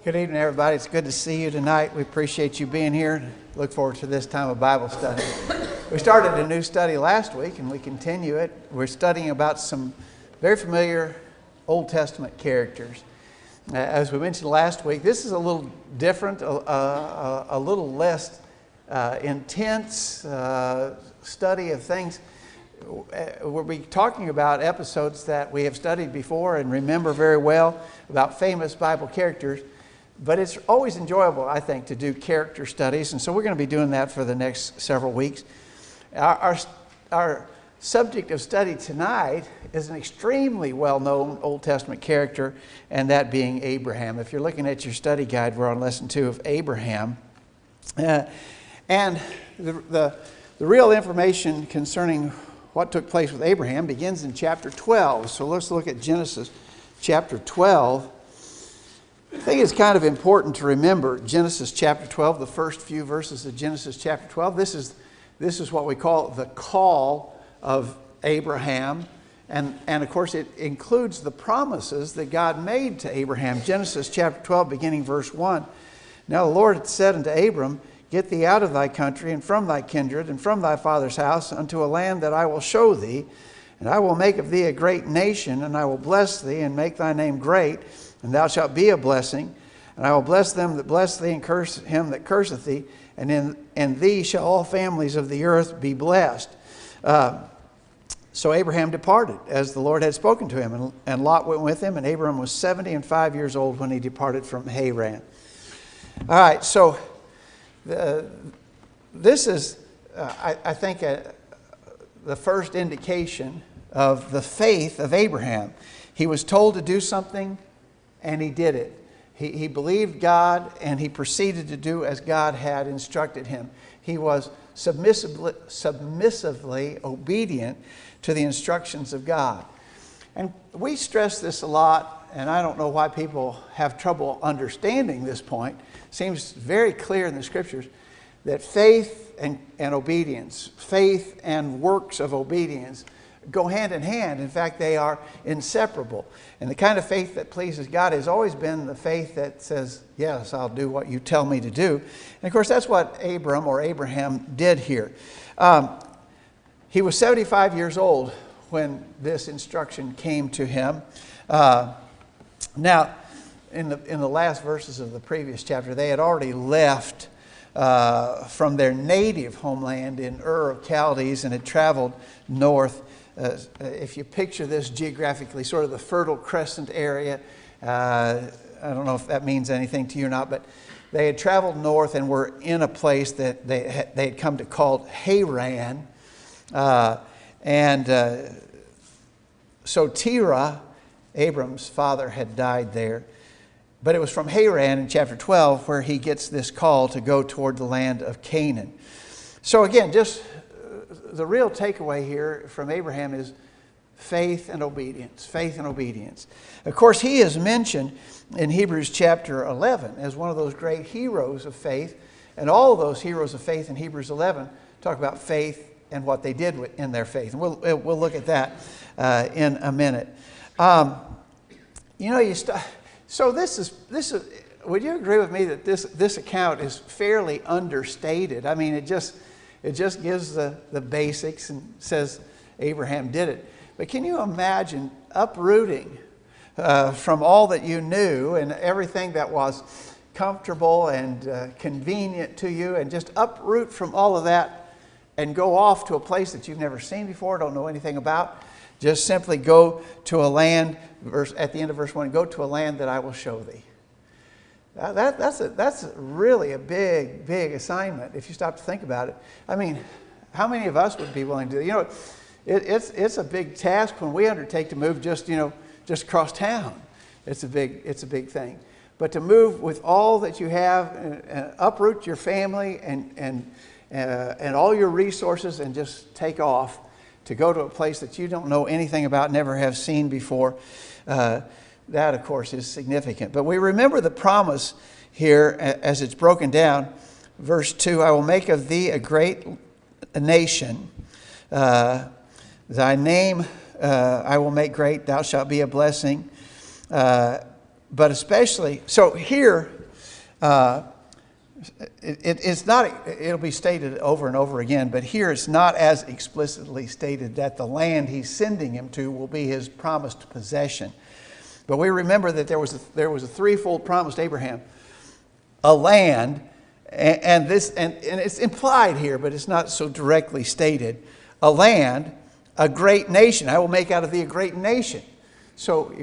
Good evening, everybody. It's good to see you tonight. We appreciate you being here. Look forward to this time of Bible study. We started a new study last week, and we continue it. We're studying about some very familiar Old Testament characters. As we mentioned last week, this is a little different, a little less intense study of things. We'll be talking about episodes that we have studied before and remember very well about famous Bible characters. But it's always enjoyable, I think, to do character studies. And so we're going to be doing that for the next several weeks. Our subject of study tonight is an extremely well-known Old Testament character, and that being Abraham. If you're looking at your study guide, we're on lesson 2 of Abraham. And the real information concerning what took place with Abraham begins in chapter 12. So let's look at Genesis chapter 12. I think it's kind of important to remember Genesis chapter 12, the first few verses of Genesis chapter 12. This is what we call the call of Abraham. And of course, it includes the promises that God made to Abraham. Genesis chapter 12, beginning verse 1. Now the Lord had said unto Abram, Get thee out of thy country, and from thy kindred, and from thy father's house, unto a land that I will show thee. And I will make of thee a great nation, and I will bless thee, and make thy name great, and thou shalt be a blessing. And I will bless them that bless thee, and curse him that curseth thee. And in thee shall all families of the earth be blessed. So Abraham departed, as the Lord had spoken to him. And Lot went with him, and Abraham was 75 years old when he departed from Haran. All right, so this is, I think, the first indication of the faith of Abraham. He was told to do something, and he did it. He believed God, and he proceeded to do as God had instructed him. He was submissively obedient to the instructions of God. And we stress this a lot, and I don't know why people have trouble understanding this point. It seems very clear in the Scriptures that faith and obedience, faith and works of obedience go hand in hand. In fact, they are inseparable. And the kind of faith that pleases God has always been the faith that says, yes, I'll do what you tell me to do. And of course, that's what Abraham did here. He was 75 years old when this instruction came to him. Now, in the last verses of the previous chapter, they had already left from their native homeland in Ur of Chaldees and had traveled north. If you picture this geographically, sort of the Fertile Crescent area, I don't know if that means anything to you or not, but they had traveled north and were in a place that they had come to call Haran. So Terah, Abram's father, had died there. But it was from Haran in chapter 12 where he gets this call to go toward the land of Canaan. So again, just the real takeaway here from Abraham is faith and obedience. Faith and obedience. Of course, he is mentioned in Hebrews chapter 11 as one of those great heroes of faith. And all of those heroes of faith in Hebrews 11 talk about faith and what they did in their faith. And we'll look at that in a minute. So this is. Would you agree with me that this account is fairly understated? I mean, it just gives the basics and says Abraham did it. But can you imagine uprooting from all that you knew and everything that was comfortable and convenient to you, and just uproot from all of that and go off to a place that you've never seen before, don't know anything about? Just simply go to a land, at the end of verse 1, go to a land that I will show thee. That's really a big assignment if you stop to think about it. I mean, how many of us would be willing to do it? It's a big task when we undertake to move just across town. It's a big thing. But to move with all that you have and uproot your family and all your resources and just take off to go to a place that you don't know anything about, never have seen before, that, of course, is significant. But we remember the promise here as it's broken down. Verse 2, I will make of thee a great nation. Thy name I will make great. Thou shalt be a blessing. but especially, so here, it's not, it'll be stated over and over again, but here it's not as explicitly stated that the land he's sending him to will be his promised possession. But we remember that there was a threefold promise to Abraham: a land, and it's implied here, but it's not so directly stated. A land, a great nation. I will make out of thee a great nation. So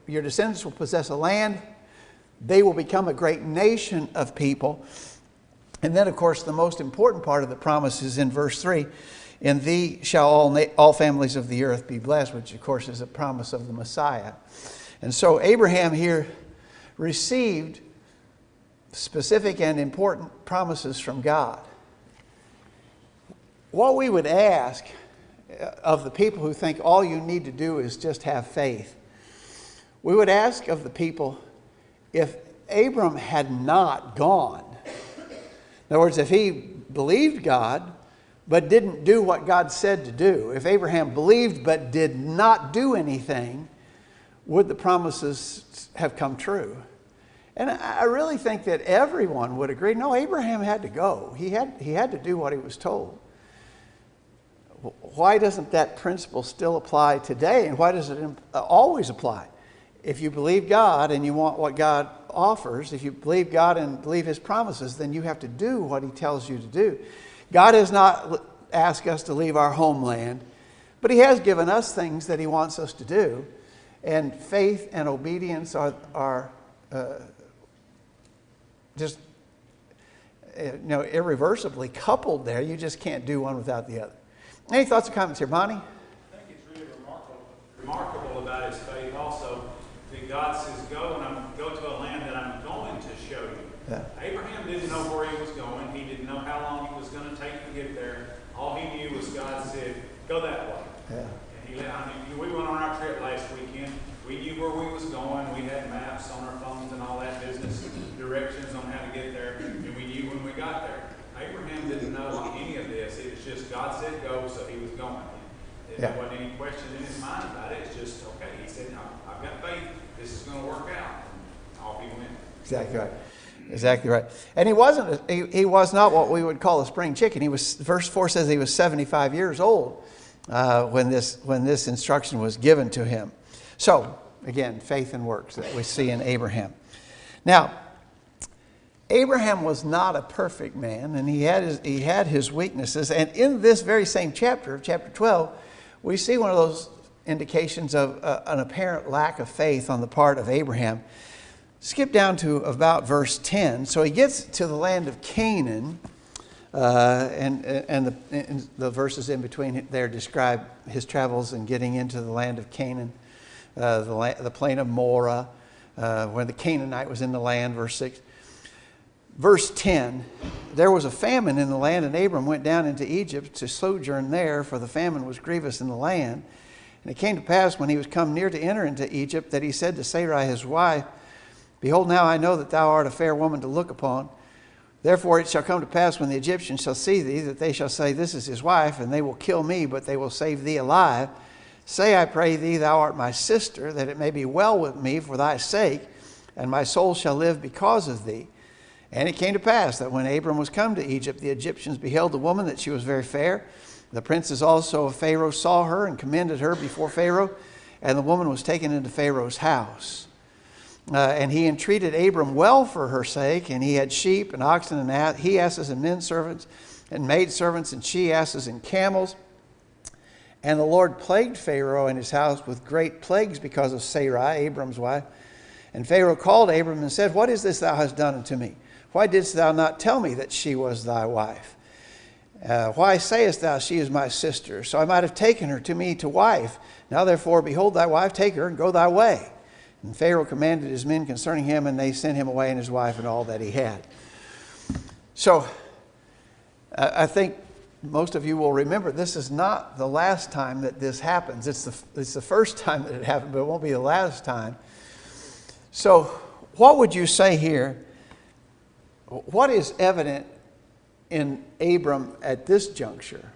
your descendants will possess a land. They will become a great nation of people. And then, of course, the most important part of the promise is in verse 3. In thee shall all families of the earth be blessed, which, of course, is a promise of the Messiah. And so Abraham here received specific and important promises from God. What we would ask of the people who think all you need to do is just have faith, we would ask of the people, if Abram had not gone, in other words, if he believed God but didn't do what God said to do, if Abraham believed but did not do anything, would the promises have come true? And I really think that everyone would agree, no, Abraham had to go. He had to do what he was told. Why doesn't that principle still apply today? And why does it always apply? If you believe God and you want what God offers, if you believe God and believe his promises, then you have to do what he tells you to do. God has not asked us to leave our homeland, but he has given us things that he wants us to do. And faith and obedience are just irreversibly coupled there. You just can't do one without the other. Any thoughts or comments here, Bonnie? I think it's really remarkable about his faith also, that God says, go to a land that I'm going to show you. Yeah. Abraham didn't know where he was going. He didn't know how long it was going to take to get there. All he knew was God said, go that way. Yeah. And we went on our trip last weekend. We knew where we was going. We had maps on our phones and all that business, directions on how to get there. And we knew when we got there. Abraham didn't know any of this. It was just God said go, so he was going. There wasn't any question in his mind about it. It's just, okay, he said, I've got faith. This is going to work out. And off he went. Exactly right. Exactly right. And he was not what we would call a spring chicken. Verse 4 says he was 75 years old when this instruction was given to him. So, again, faith and works that we see in Abraham. Now, Abraham was not a perfect man, and he had his weaknesses. And in this very same chapter, chapter 12, we see one of those indications of an apparent lack of faith on the part of Abraham. Skip down to about verse 10. So he gets to the land of Canaan, and the verses in between there describe his travels and getting into the land of Canaan, the plain of Morah, where the Canaanite was in the land, verse 6. Verse 10, there was a famine in the land, and Abram went down into Egypt to sojourn there, for the famine was grievous in the land. And it came to pass, when he was come near to enter into Egypt, that he said to Sarai his wife, Behold, now I know that thou art a fair woman to look upon. Therefore it shall come to pass, when the Egyptians shall see thee, that they shall say, This is his wife, and they will kill me, but they will save thee alive. Say, I pray thee, thou art my sister, that it may be well with me for thy sake, and my soul shall live because of thee. And it came to pass that when Abram was come to Egypt, the Egyptians beheld the woman, that she was very fair. The princes also of Pharaoh saw her and commended her before Pharaoh, and the woman was taken into Pharaoh's house. And he entreated Abram well for her sake, and he had sheep and oxen and he asses and men servants and maid servants and she asses and camels. And the Lord plagued Pharaoh and his house with great plagues because of Sarai, Abram's wife. And Pharaoh called Abram and said, What is this thou hast done unto me? Why didst thou not tell me that she was thy wife? Why sayest thou, She is my sister? So I might have taken her to me to wife. Now therefore, behold thy wife, take her and go thy way. And Pharaoh commanded his men concerning him, and they sent him away and his wife and all that he had. So I think most of you will remember this is not the last time that this happens. It's the first time that it happened, but it won't be the last time. So what would you say here? What is evident in Abram at this juncture?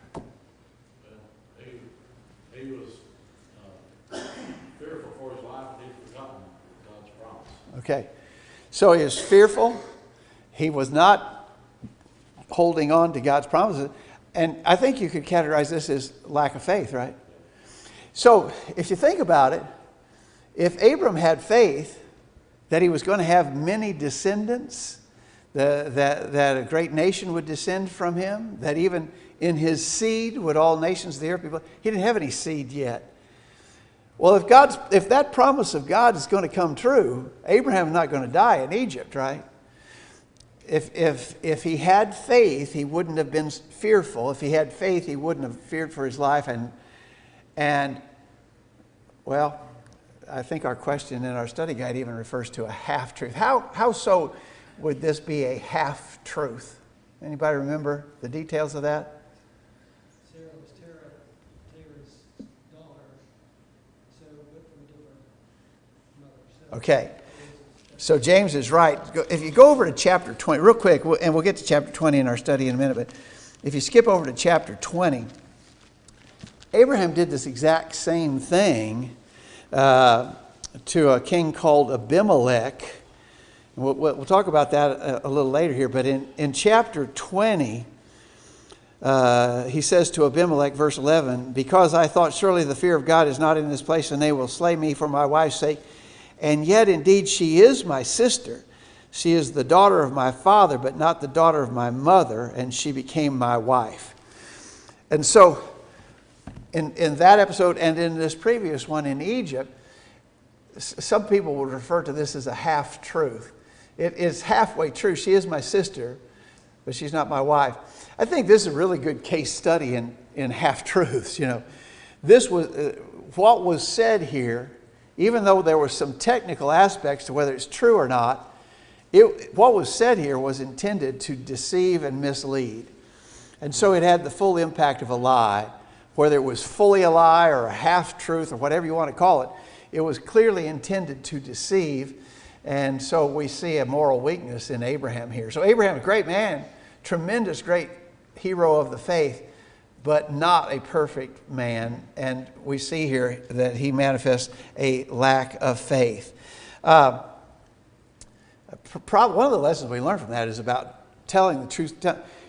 He was fearful for his life, and he'd forgotten God's promise. Okay. So he was fearful. He was not holding on to God's promises. And I think you could categorize this as lack of faith, right? So if you think about it, if Abram had faith that he was going to have many descendants, that a great nation would descend from him, that even in his seed would all nations of the earth be blessed. He didn't have any seed yet. Well, if that promise of God is going to come true, Abraham's not going to die in Egypt, right? If he had faith, he wouldn't have been fearful. If he had faith, he wouldn't have feared for his life. And well, I think our question in our study guide even refers to a half-truth. How so would this be a half-truth? Anybody remember the details of that? Sarah was Terah's daughter, so but from a different mother. So Okay. So James is right. If you go over to chapter 20, real quick, and we'll get to chapter 20 in our study in a minute, but if you skip over to chapter 20, Abraham did this exact same thing to a king called Abimelech. We'll talk about that a little later here, but in chapter 20, he says to Abimelech, verse 11, because I thought surely the fear of God is not in this place, and they will slay me for my wife's sake. And yet indeed she is my sister. She is the daughter of my father, but not the daughter of my mother, and she became my wife. And so in that episode and in this previous one in Egypt, some people would refer to this as a half-truth. It is halfway true. She is my sister, but she's not my wife. I think this is a really good case study in half-truths. You know, this was what was said here, even though there were some technical aspects to whether it's true or not. What was said here was intended to deceive and mislead. And so it had the full impact of a lie. Whether it was fully a lie or a half-truth or whatever you want to call it, it was clearly intended to deceive. And so we see a moral weakness in Abraham here. So Abraham, a great man, tremendous, great hero of the faith, but not a perfect man. And we see here that he manifests a lack of faith. One of the lessons we learn from that is about telling the truth.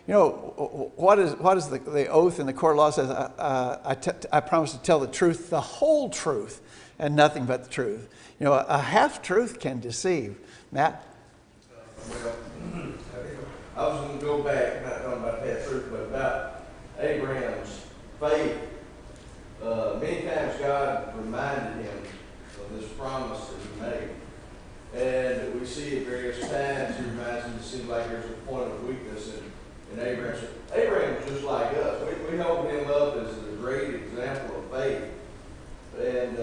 You know, what is the oath in the court of law says? I promise to tell the truth, the whole truth, and nothing but the truth. You know, a half-truth can deceive. Matt? Well, I was going to go back, not talking about half-truth, but about Abraham's faith. Many times God reminded him of this promise that he made. And we see at various times he reminds him, it seems like there's a point of weakness in Abraham. So Abraham was just like us. We hold him up as a great example of faith. And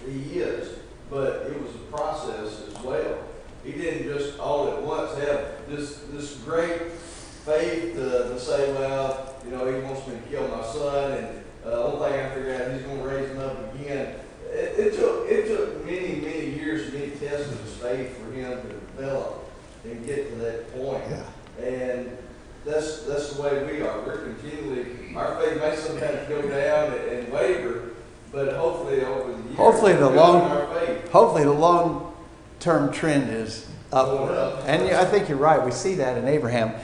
he is. But it was a process as well. He didn't just all at once have this great faith to say, well, you know, he wants me to kill my son, and the only thing I figured out, he's going to raise him up again. It took many years, many tests of his faith for him to develop and get to that point. Yeah. And that's the way we are. We're continually, our faith may sometimes go down and waver, but hopefully over the years, hopefully the long-term trend is up. And I think you're right. We see that in Abraham.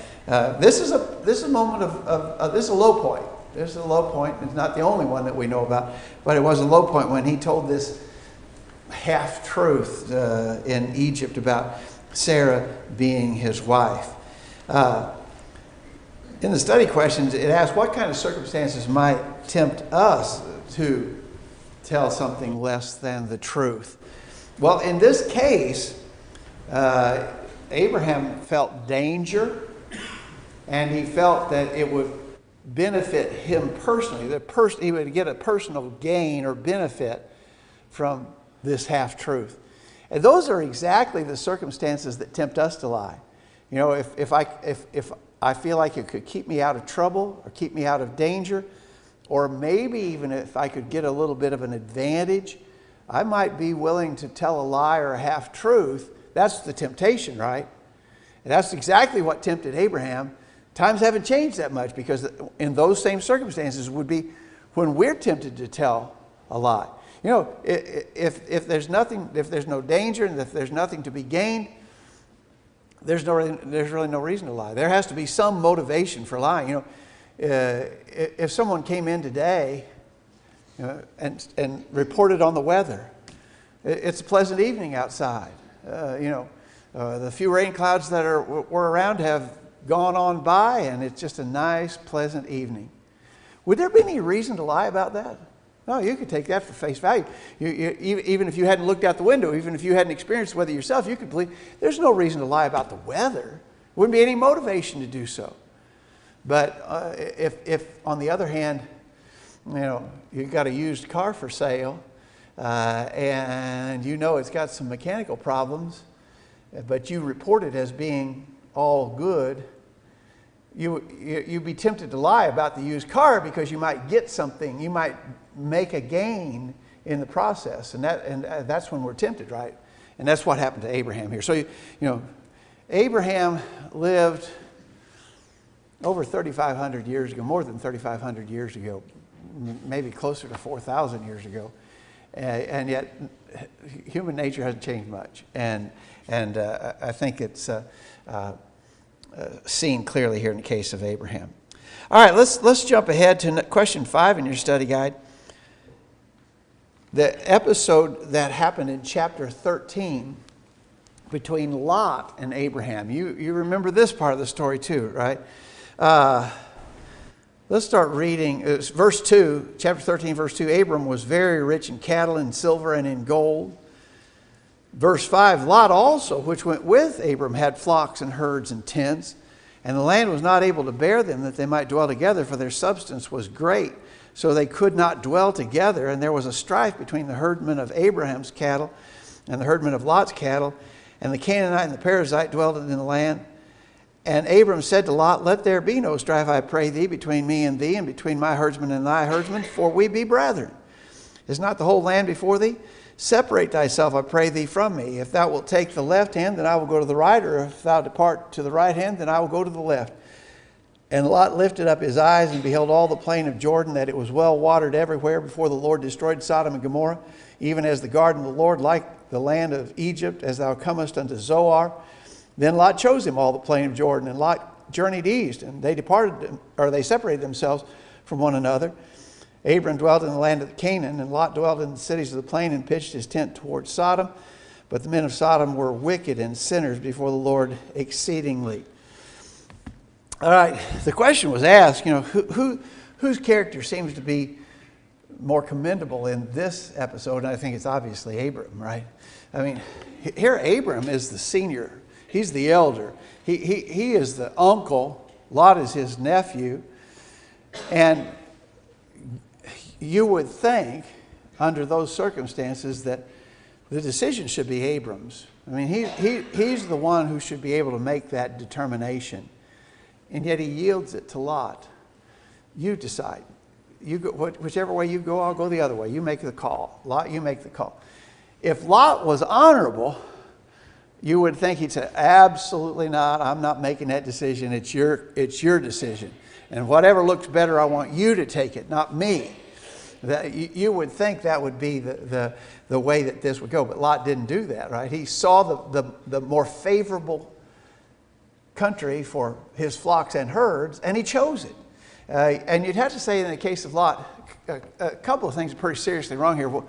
This is a moment this is a low point. This is a low point. It's not the only one that we know about, but it was a low point when he told this half-truth in Egypt about Sarah being his wife. In the study questions, it asks what kind of circumstances might tempt us to tell something less than the truth. Well, in this case, Abraham felt danger, and he felt that it would benefit him personally, that he would get a personal gain or benefit from this half-truth. And those are exactly the circumstances that tempt us to lie. You know, if I feel like it could keep me out of trouble or keep me out of danger, or maybe even if I could get a little bit of an advantage, I might be willing to tell a lie or a half-truth. That's the temptation, right? And that's exactly what tempted Abraham. Times haven't changed that much, because in those same circumstances would be when we're tempted to tell a lie. You know, if there's nothing, if there's no danger and if there's nothing to be gained, there's really no reason to lie. There has to be some motivation for lying. You know, if someone came in today, you know, and reported on the weather, it's a pleasant evening outside. The few rain clouds that were around have gone on by, and it's just a nice, pleasant evening. Would there be any reason to lie about that? No, you could take that for face value. Even if you hadn't looked out the window, even if you hadn't experienced the weather yourself, you could believe there's no reason to lie about the weather. Wouldn't be any motivation to do so. But if on the other hand, you know, you've got a used car for sale, and you know it's got some mechanical problems, but you report it as being all good, you'd be tempted to lie about the used car because you might get something, you might make a gain in the process, and that's when we're tempted, right? And that's what happened to Abraham here. So you know, Abraham lived over 3,500 years ago, more than 3,500 years ago, maybe closer to 4,000 years ago, and yet human nature hasn't changed much, and I think it's seen clearly here in the case of Abraham. All right, let's jump ahead to question 5 in your study guide. The episode that happened in chapter 13 between Lot and Abraham. You remember this part of the story too, right? Let's start reading. It's verse 2, chapter 13, verse 2. Abram was very rich in cattle and silver and in gold. Verse 5, Lot also, which went with Abram, had flocks and herds and tents, and the land was not able to bear them, that they might dwell together, for their substance was great. So they could not dwell together, and there was a strife between the herdmen of Abraham's cattle and the herdmen of Lot's cattle, and the Canaanite and the Perizzite dwelled in the land. And Abram said to Lot, Let there be no strife, I pray thee, between me and thee, and between my herdsmen and thy herdsmen, for we be brethren. Is not the whole land before thee? Separate thyself, I pray thee, from me. If thou wilt take the left hand, then I will go to the right, or if thou depart to the right hand, then I will go to the left. And Lot lifted up his eyes and beheld all the plain of Jordan, that it was well watered everywhere before the Lord destroyed Sodom and Gomorrah, even as the garden of the Lord, like the land of Egypt, as thou comest unto Zoar. Then Lot chose him all the plain of Jordan, and Lot journeyed east, and they separated themselves from one another. Abram dwelt in the land of Canaan, and Lot dwelt in the cities of the plain and pitched his tent towards Sodom. But the men of Sodom were wicked and sinners before the Lord exceedingly. All right, the question was asked, you know, whose character seems to be more commendable in this episode? And I think it's obviously Abram, right? I mean, here Abram is the senior. He's the elder. He is the uncle. Lot is his nephew. And you would think, under those circumstances, that the decision should be Abram's. I mean, he's the one who should be able to make that determination. And yet he yields it to Lot. You decide. You go, whichever way you go, I'll go the other way. You make the call. Lot, you make the call. If Lot was honorable, you would think he'd say, absolutely not. I'm not making that decision. It's your decision. And whatever looks better, I want you to take it, not me. That you would think that would be the way that this would go. But Lot didn't do that, right? He saw the more favorable country for his flocks and herds, and he chose it. And you'd have to say in the case of Lot, a couple of things are pretty seriously wrong here. Well,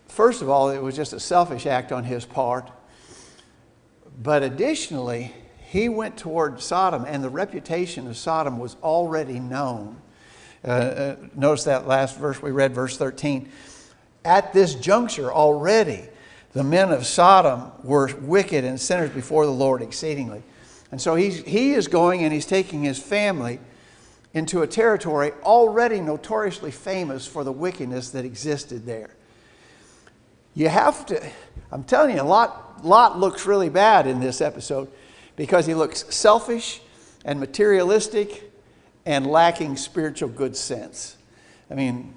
first of all, it was just a selfish act on his part. But additionally, he went toward Sodom, and the reputation of Sodom was already known. Notice that last verse we read, verse 13. At this juncture already, the men of Sodom were wicked and sinners before the Lord exceedingly. And so he is going and he's taking his family into a territory already notoriously famous for the wickedness that existed there. You have to, I'm telling you, Lot looks really bad in this episode because he looks selfish and materialistic and lacking spiritual good sense. I mean,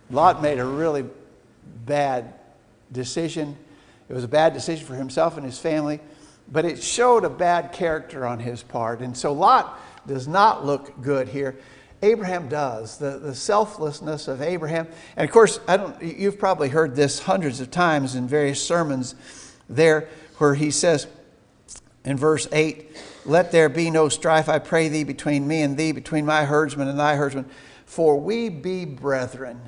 Lot made a really bad decision. It was a bad decision for himself and his family, but it showed a bad character on his part. And so Lot does not look good here. Abraham does, the selflessness of Abraham. And of course, you've probably heard this hundreds of times in various sermons there, where he says in verse 8, "Let there be no strife, I pray thee, between me and thee, between my herdsmen and thy herdsmen, for we be brethren."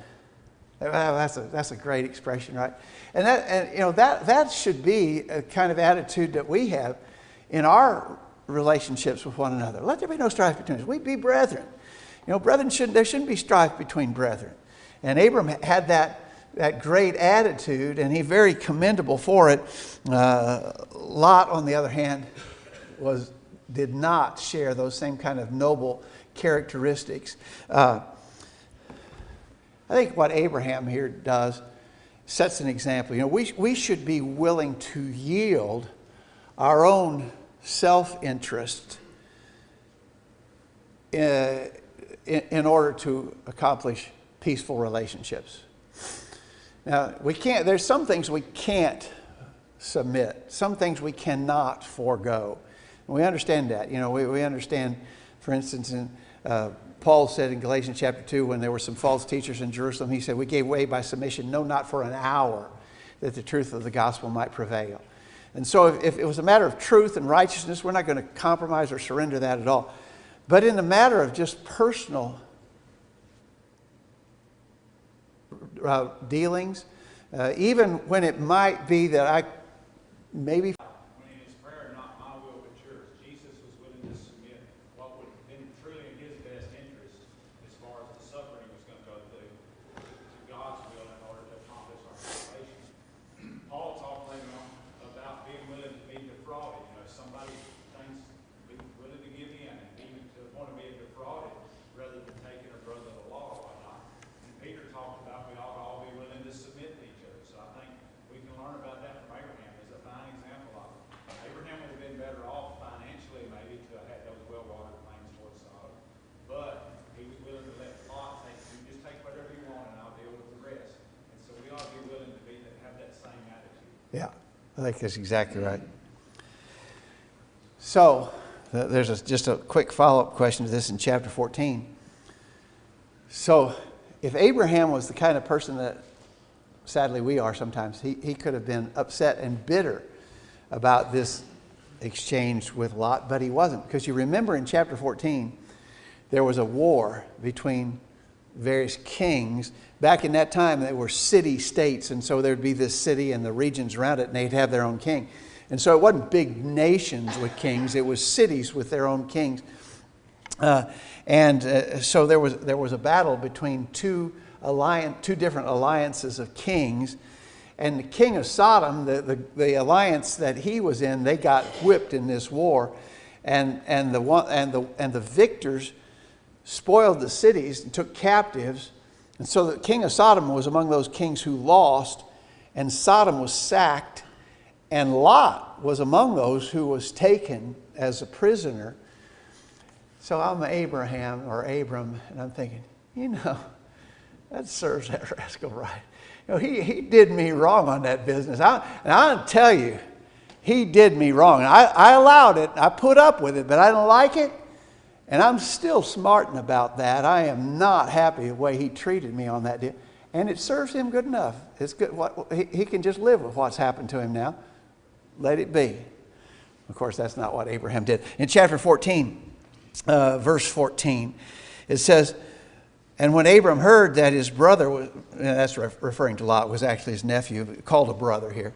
That's a great expression, right? And that should be a kind of attitude that we have in our relationships with one another. Let there be no strife between us. We be brethren. Brethren, there shouldn't be strife between brethren. And Abram had that great attitude, and he's very commendable for it. Lot, on the other hand, did not share those same kind of noble characteristics. I think what Abraham here does sets an example. We should be willing to yield our own self-interest in order to accomplish peaceful relationships. Now, there's some things we can't submit, some things we cannot forego. And we understand that. We understand, for instance, Paul said in Galatians chapter 2, when there were some false teachers in Jerusalem, he said, "We gave way by submission, no, not for an hour, that the truth of the gospel might prevail." And so if it was a matter of truth and righteousness, we're not going to compromise or surrender that at all. But in the matter of just personal dealings, even when it might be that I maybe... When in his prayer, not my will but yours, Jesus was willing to submit what would have been truly in his best interest as far as the suffering he was going to go through to God's will in order to accomplish our salvation. Paul talked later on about being willing to be defrauded. Somebody thinks be willing to give in, and even to the point of being defrauded rather than taking a brother to law or whatnot. And Peter talked about we ought to all be willing to submit to each other. So I think we can learn about that from Abraham. There's a fine example of it. Abraham would have been better off financially maybe to have had those well-watered plains towards Sodom. But he was willing to let Lot just take whatever you want and I'll deal with the rest. And so we ought to be willing to have that same attitude. Yeah, I think that's exactly right. So, there's just a quick follow-up question to this in chapter 14. So, if Abraham was the kind of person that, sadly, we are sometimes, he could have been upset and bitter about this exchange with Lot, but he wasn't. Because you remember in chapter 14, there was a war between various kings. Back in that time, they were city-states, and so there'd be this city and the regions around it, and they'd have their own king. And so it wasn't big nations with kings, it was cities with their own kings. So there was a battle between two different alliances of kings. And the king of Sodom, the alliance that he was in, they got whipped in this war. And the victors spoiled the cities and took captives. And so the king of Sodom was among those kings who lost, and Sodom was sacked. And Lot was among those who was taken as a prisoner. So I'm Abraham or Abram, and I'm thinking, that serves that rascal right. He did me wrong on that business. And I'll tell you, he did me wrong. I allowed it. I put up with it, but I don't like it. And I'm still smarting about that. I am not happy the way he treated me on that deal. And it serves him good enough. It's good. He can just live with what's happened to him now. Let it be. Of course, that's not what Abraham did. In chapter 14, verse 14, it says, "And when Abram heard that his brother was," and that's referring to Lot, was actually his nephew, called a brother here.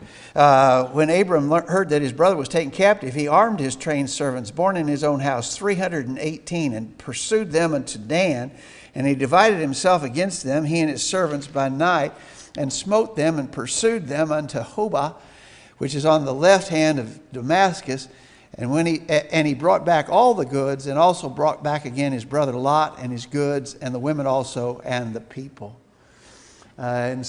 When Abram heard that his brother was taken captive, he armed his trained servants, born in his own house, 318, and pursued them unto Dan. And he divided himself against them, he and his servants, by night, and smote them and pursued them unto Hobah, which is on the left hand of Damascus. And he brought back all the goods, and also brought back again his brother Lot and his goods, and the women also, and the people. Again,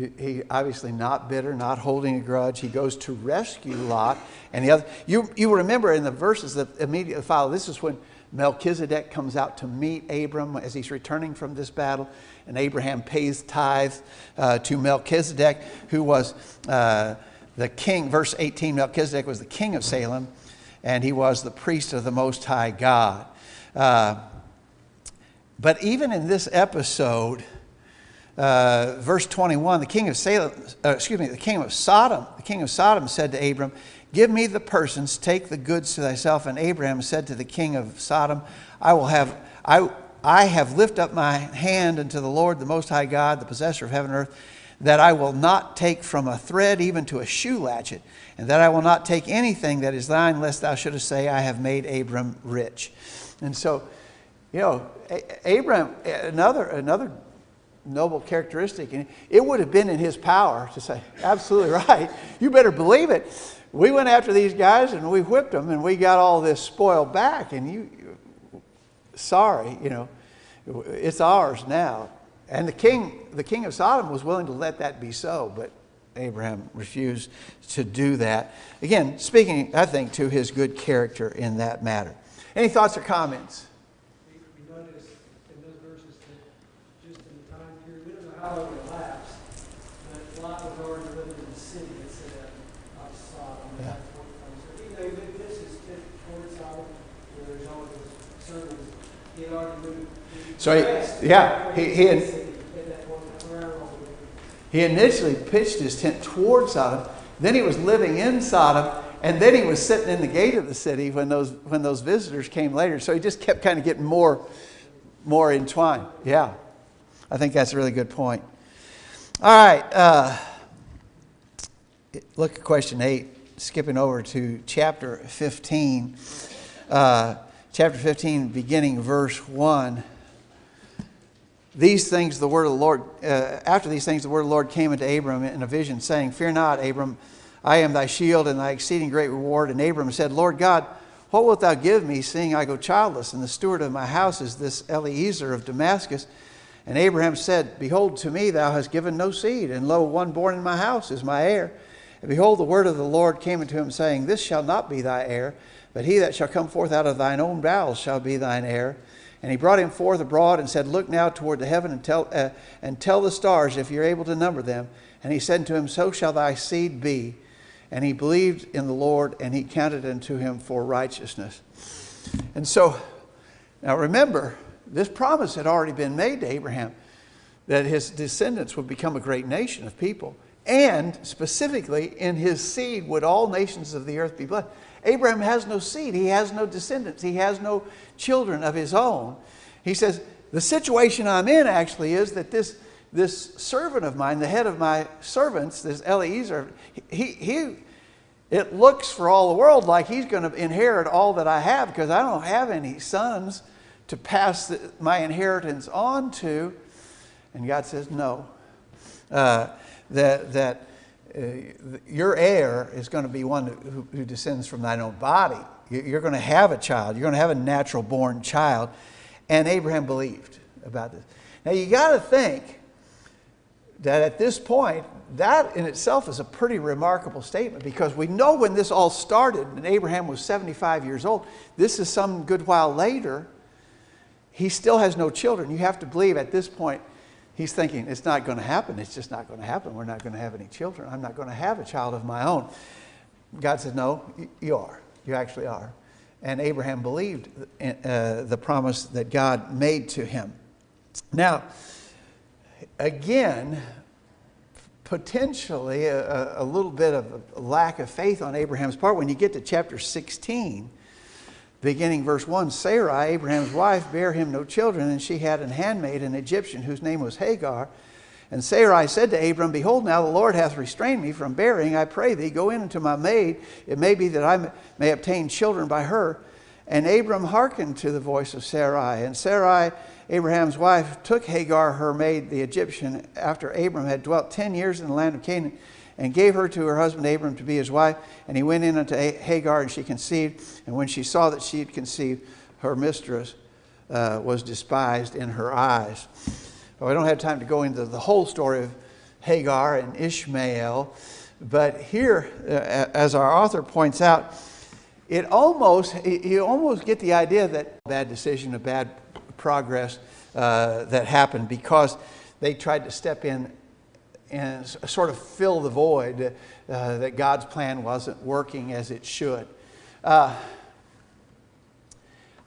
he obviously not bitter, not holding a grudge. He goes to rescue Lot and the other. You remember in the verses that immediately follow, this is when Melchizedek comes out to meet Abram as he's returning from this battle, and Abraham pays tithes to Melchizedek, who was the king. Verse 18, Melchizedek was the king of Salem. and he was the priest of the Most High God. But even in this episode, verse 21, the king of Sodom said to Abram, "Give me the persons, take the goods to thyself." And Abraham said to the king of Sodom, I have lifted up my hand unto the Lord, the Most High God, the possessor of heaven and earth, that I will not take from a thread even to a shoe latchet, and that I will not take anything that is thine, lest thou shouldest say, I have made Abram rich. And so, Abraham, another noble characteristic, and it would have been in his power to say, absolutely right, you better believe it. We went after these guys and we whipped them and we got all this spoil back, and sorry, it's ours now. And the king of Sodom was willing to let that be so, but Abraham refused to do that. Again, speaking, I think, to his good character in that matter. Any thoughts or comments? We notice in those verses that just in the time period, we don't know how long it elapsed, but Lot was already living in the city instead of Sodom. Yeah. So even though this is towards Sodom, where there's all those sermons, he had already moved. So he initially pitched his tent toward Sodom, then he was living in Sodom, and then he was sitting in the gate of the city when those visitors came later. So he just kept kind of getting more entwined. Yeah, I think that's a really good point. All right, look at question 8, skipping over to chapter 15. Chapter 15, beginning verse 1. These things the word of the Lord, after these things the word of the Lord came unto Abram in a vision, saying, Fear not, Abram, I am thy shield and thy exceeding great reward. And Abram said, Lord God, what wilt thou give me, seeing I go childless, and the steward of my house is this Eliezer of Damascus? And Abraham said, Behold, to me thou hast given no seed, and lo, one born in my house is my heir. And behold, the word of the Lord came unto him, saying, This shall not be thy heir, but he that shall come forth out of thine own bowels shall be thine heir. And he brought him forth abroad and said, Look now toward the heaven and tell the stars if you're able to number them. And he said unto him, So shall thy seed be. And he believed in the Lord, and he counted unto him for righteousness. And so, now remember, this promise had already been made to Abraham, that his descendants would become a great nation of people. And specifically, in his seed would all nations of the earth be blessed. Abraham has no seed. He has no descendants. He has no children of his own. He says, the situation I'm in actually is that this servant of mine, the head of my servants, this Eliezer, it looks for all the world like he's going to inherit all that I have, because I don't have any sons to pass my inheritance on to. And God says, no. Your heir is going to be one who descends from thine own body. You're going to have a child. You're going to have a natural born child. And Abraham believed about this. Now you got to think that at this point, that in itself is a pretty remarkable statement, because we know when this all started and Abraham was 75 years old, this is some good while later, he still has no children. You have to believe at this point, he's thinking, it's not going to happen. It's just not going to happen. We're not going to have any children. I'm not going to have a child of my own. God says, no, you are. You actually are. And Abraham believed the promise that God made to him. Now, again, potentially a little bit of a lack of faith on Abraham's part. When you get to chapter 16, beginning verse 1, Sarai, Abraham's wife, bare him no children, and she had an handmaid, an Egyptian, whose name was Hagar. And Sarai said to Abram, Behold, now the Lord hath restrained me from bearing. I pray thee, go in unto my maid. It may be that I may obtain children by her. And Abram hearkened to the voice of Sarai. And Sarai, Abraham's wife, took Hagar, her maid, the Egyptian, after Abram had dwelt 10 years in the land of Canaan, and gave her to her husband Abram to be his wife. And he went in unto Hagar, and she conceived. And when she saw that she had conceived, her mistress was despised in her eyes. Well, we don't have time to go into the whole story of Hagar and Ishmael. But here, as our author points out, you almost get the idea that a bad decision, a bad progress that happened because they tried to step in and sort of fill the void that God's plan wasn't working as it should. I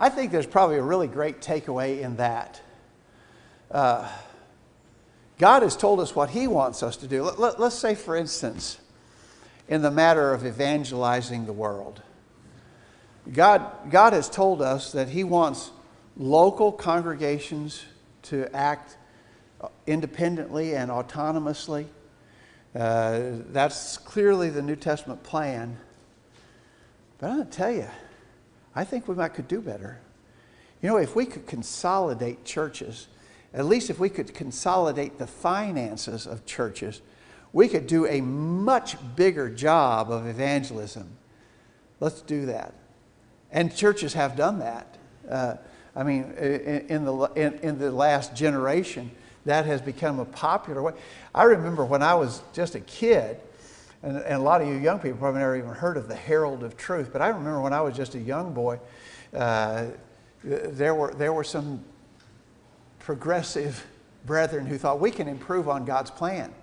think there's probably a really great takeaway in that. God has told us what He wants us to do. Let's say, for instance, in the matter of evangelizing the world. God has told us that He wants local congregations to act independently and autonomously. That's clearly the New Testament plan. But I'm going to tell you, I think we could do better. You know, if we could consolidate churches, at least if we could consolidate the finances of churches, we could do a much bigger job of evangelism. Let's do that. And churches have done that. In the last generation, that has become a popular way. I remember when I was just a kid, and a lot of you young people probably never even heard of the Herald of Truth, but I remember when I was just a young boy, there were some progressive brethren who thought we can improve on God's plan.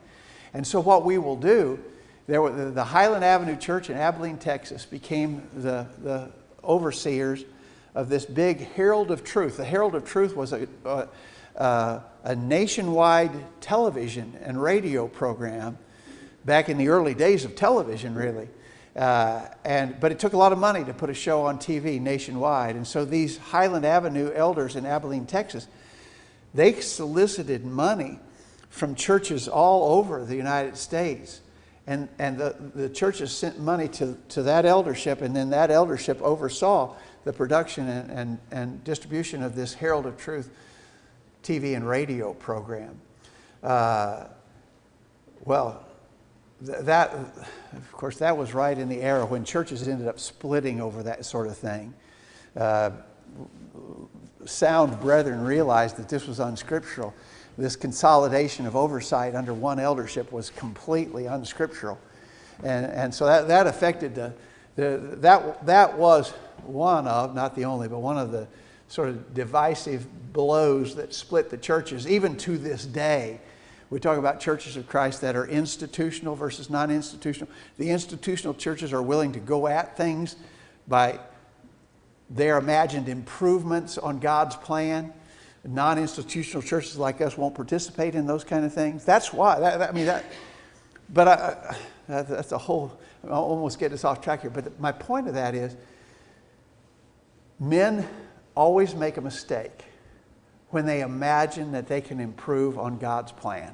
And so what we will do, the Highland Avenue Church in Abilene, Texas became the overseers of this big Herald of Truth. The Herald of Truth was a nationwide television and radio program back in the early days of television, really. But it took a lot of money to put a show on TV nationwide. And so these Highland Avenue elders in Abilene, Texas, they solicited money from churches all over the United States. And the churches sent money to that eldership, and then that eldership oversaw the production and distribution of this Herald of Truth TV and radio program. That, of course, that was right in the era when churches ended up splitting over that sort of thing. Sound brethren realized that this was unscriptural. This consolidation of oversight under one eldership was completely unscriptural. And so that affected that was one of, not the only, but one of the sort of divisive blows that split the churches, even to this day. We talk about churches of Christ that are institutional versus non-institutional. The institutional churches are willing to go at things by their imagined improvements on God's plan. Non-institutional churches like us won't participate in those kind of things. That's why. That's a whole. I'll almost get us off track here. But my point of that is, men always make a mistake when they imagine that they can improve on God's plan.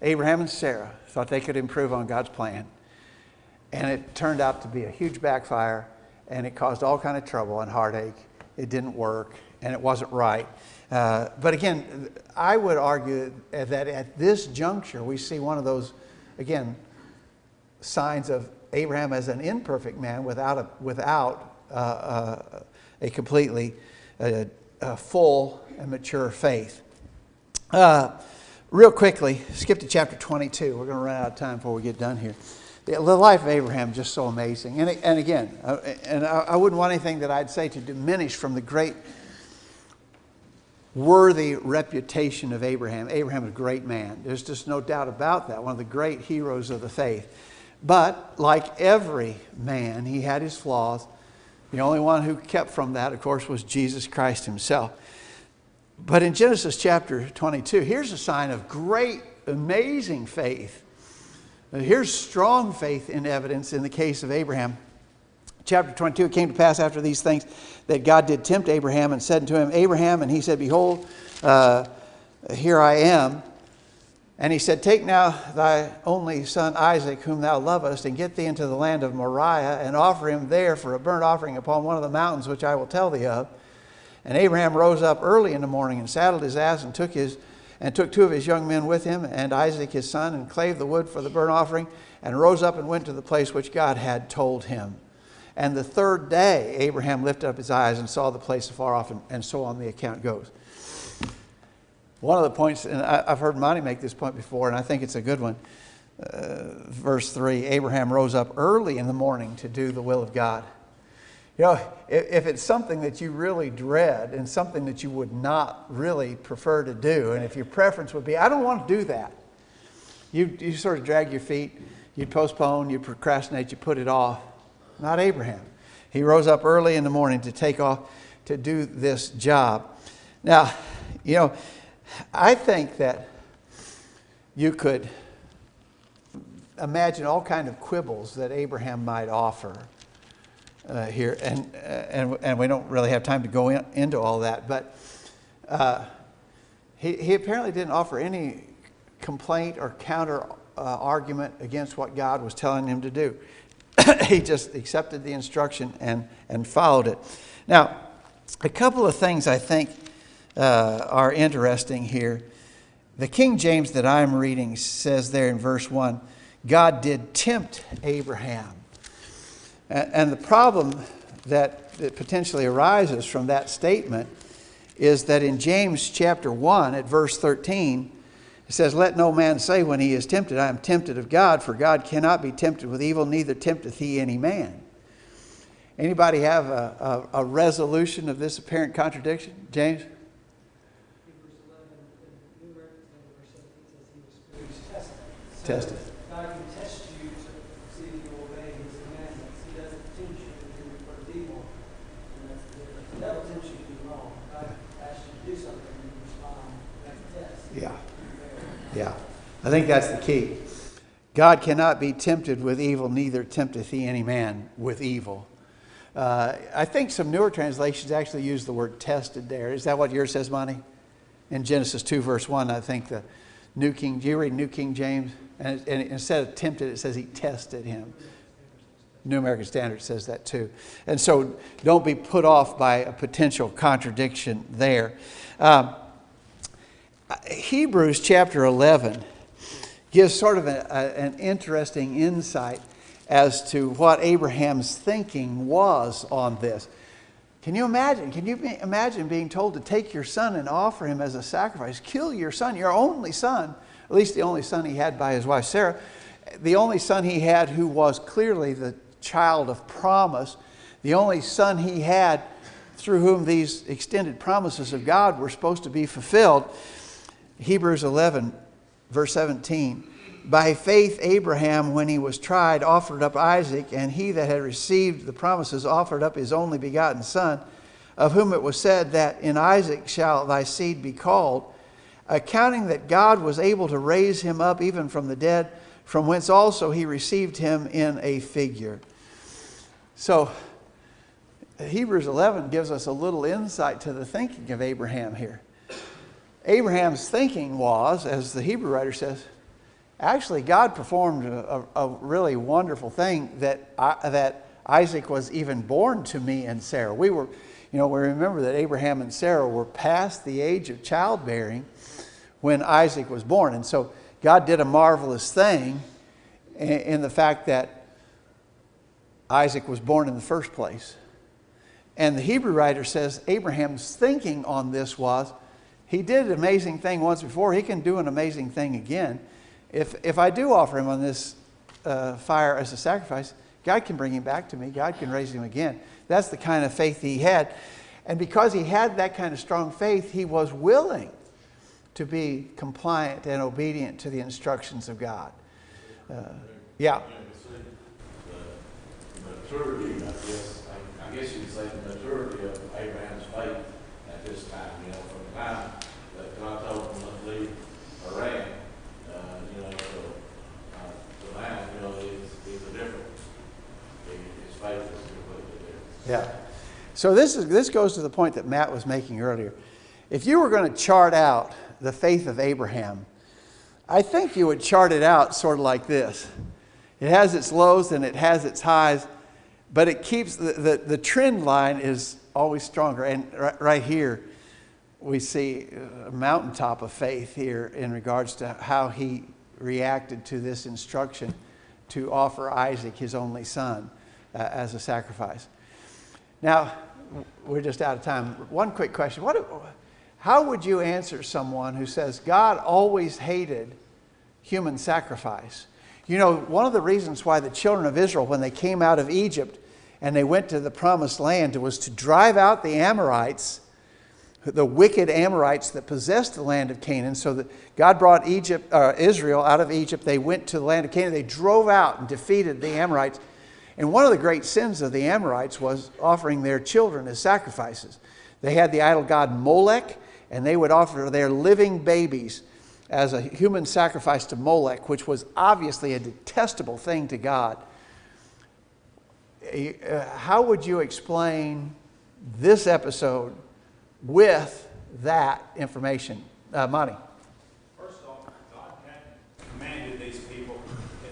Abraham and Sarah thought they could improve on God's plan, and it turned out to be a huge backfire, and it caused all kind of trouble and heartache. It didn't work, and it wasn't right. But again, I would argue that at this juncture, we see one of those, again, signs of Abraham as an imperfect man without a completely full and mature faith. Real quickly, skip to chapter 22. We're going to run out of time before we get done here. The life of Abraham is just so amazing. And again, I wouldn't want anything that I'd say to diminish from the great worthy reputation of Abraham. Abraham is a great man. There's just no doubt about that. One of the great heroes of the faith. But like every man, he had his flaws. The only one who kept from that, of course, was Jesus Christ himself. But in Genesis chapter 22, here's a sign of great, amazing faith. Here's strong faith in evidence in the case of Abraham. Chapter 22, it came to pass after these things that God did tempt Abraham and said unto him, Abraham, and he said, Behold, here I am. And he said, Take now thy only son Isaac, whom thou lovest, and get thee into the land of Moriah, and offer him there for a burnt offering upon one of the mountains which I will tell thee of. And Abraham rose up early in the morning and saddled his ass and took two of his young men with him, and Isaac his son, and clave the wood for the burnt offering, and rose up and went to the place which God had told him. And the third day Abraham lifted up his eyes and saw the place afar off, and so on the account goes. One of the points, and I've heard Monty make this point before, and I think it's a good one. Verse 3, Abraham rose up early in the morning to do the will of God. You know, if it's something that you really dread and something that you would not really prefer to do, and if your preference would be, I don't want to do that, you sort of drag your feet, you postpone, you procrastinate, you put it off. Not Abraham. He rose up early in the morning to take off to do this job. Now, I think that you could imagine all kind of quibbles that Abraham might offer here, and we don't really have time to go into all that, but he apparently didn't offer any complaint or counter argument against what God was telling him to do. He just accepted the instruction and followed it. Now, a couple of things I think are interesting here. The King James that I'm reading says there in verse 1, God did tempt Abraham. And the problem that potentially arises from that statement is that in James chapter 1 at verse 13, it says, let no man say when he is tempted, I am tempted of God, for God cannot be tempted with evil, neither tempteth he any man. Anybody have a resolution of this apparent contradiction? James? Hebrews 11, the New American Standard, verse 17 says he was tested. Tested. God can test you to see if you obey his commandments. He doesn't tempt you to do what is evil. And that's the difference. The devil tempts you to do wrong. God asks you to do something and you respond. That's a test. Yeah. I think that's the key. God cannot be tempted with evil, neither tempteth he any man with evil. I think some newer translations actually use the word tested there. Is that what yours says, Monty? In Genesis 2, verse 1, I think do you read New King James? And instead of tempted, it says he tested him. New American Standard says that too. And so don't be put off by a potential contradiction there. Hebrews chapter 11 gives sort of an interesting insight as to what Abraham's thinking was on this. Can you imagine being told to take your son and offer him as a sacrifice? Kill your son, your only son, at least the only son he had by his wife Sarah, the only son he had who was clearly the child of promise, the only son he had through whom these extended promises of God were supposed to be fulfilled. Hebrews 11, verse 17. By faith Abraham, when he was tried, offered up Isaac, and he that had received the promises offered up his only begotten son, of whom it was said that in Isaac shall thy seed be called, accounting that God was able to raise him up even from the dead, from whence also he received him in a figure. So Hebrews 11 gives us a little insight to the thinking of Abraham here. Abraham's thinking was, as the Hebrew writer says, actually God performed a really wonderful thing that Isaac was even born to me and Sarah. We remember that Abraham and Sarah were past the age of childbearing when Isaac was born. And so God did a marvelous thing in the fact that Isaac was born in the first place. And the Hebrew writer says Abraham's thinking on this was, he did an amazing thing once before, he can do an amazing thing again. If I do offer him on this fire as a sacrifice, God can bring him back to me. God can raise him again. That's the kind of faith he had. And because he had that kind of strong faith, he was willing to be compliant and obedient to the instructions of God. Yeah. The maturity, I guess you could say the maturity of Abraham's faith at this time, from the time that God told him to leave Haran, so now, it's a different, his faith is completely different. Yeah. So this goes to the point that Matt was making earlier. If you were going to chart out the faith of Abraham, I think you would chart it out sort of like this. It has its lows and it has its highs, but it keeps the trend line is always stronger. And right here, we see a mountaintop of faith here in regards to how he reacted to this instruction to offer Isaac, his only son, as a sacrifice. Now, we're just out of time. One quick question. How would you answer someone who says God always hated human sacrifice? One of the reasons why the children of Israel, when they came out of Egypt and they went to the promised land, was to drive out the Amorites, the wicked Amorites that possessed the land of Canaan. So that God brought Israel out of Egypt. They went to the land of Canaan. They drove out and defeated the Amorites. And one of the great sins of the Amorites was offering their children as sacrifices. They had the idol god Molech, and they would offer their living babies as a human sacrifice to Molech, which was obviously a detestable thing to God. How would you explain this episode with that information? Monty? First off, God had commanded these people,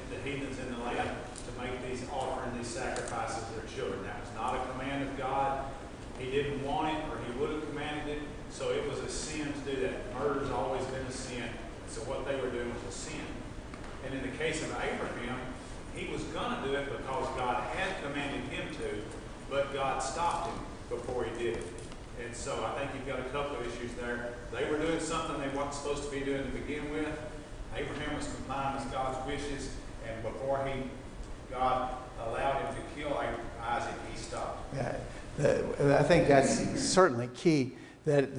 the heathens in the land, to make these offering, these sacrifices to their children. That was not a command of God. He didn't want it, or he would have commanded it. So it was a sin to do that. Murder's always been a sin. So what they were doing was a sin. And in the case of Abraham, he was going to do it because God had commanded him to, but God stopped him before he did it. And so I think you've got a couple of issues there. They were doing something they weren't supposed to be doing to begin with. Abraham was complying with God's wishes, and before God allowed him to kill Isaac, he stopped. Yeah, I think that's certainly key. That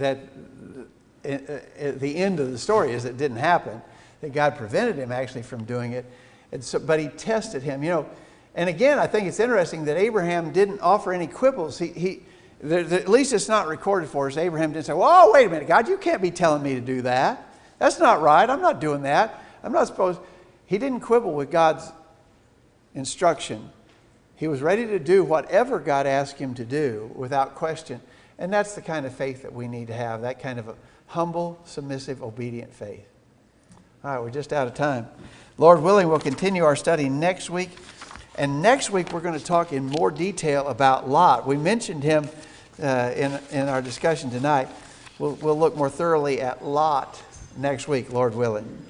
at the end of the story is it didn't happen. That God prevented him actually from doing it, and so, but he tested him. You know, and again, I think it's interesting that Abraham didn't offer any quibbles. At least it's not recorded for us. Abraham didn't say, "Well, wait a minute, God, you can't be telling me to do that. That's not right. I'm not doing that. I'm not supposed." He didn't quibble with God's instruction. He was ready to do whatever God asked him to do without question. And that's the kind of faith that we need to have, that kind of a humble, submissive, obedient faith. All right, we're just out of time. Lord willing, we'll continue our study next week. And next week, we're going to talk in more detail about Lot. We mentioned him in our discussion tonight. We'll look more thoroughly at Lot next week, Lord willing.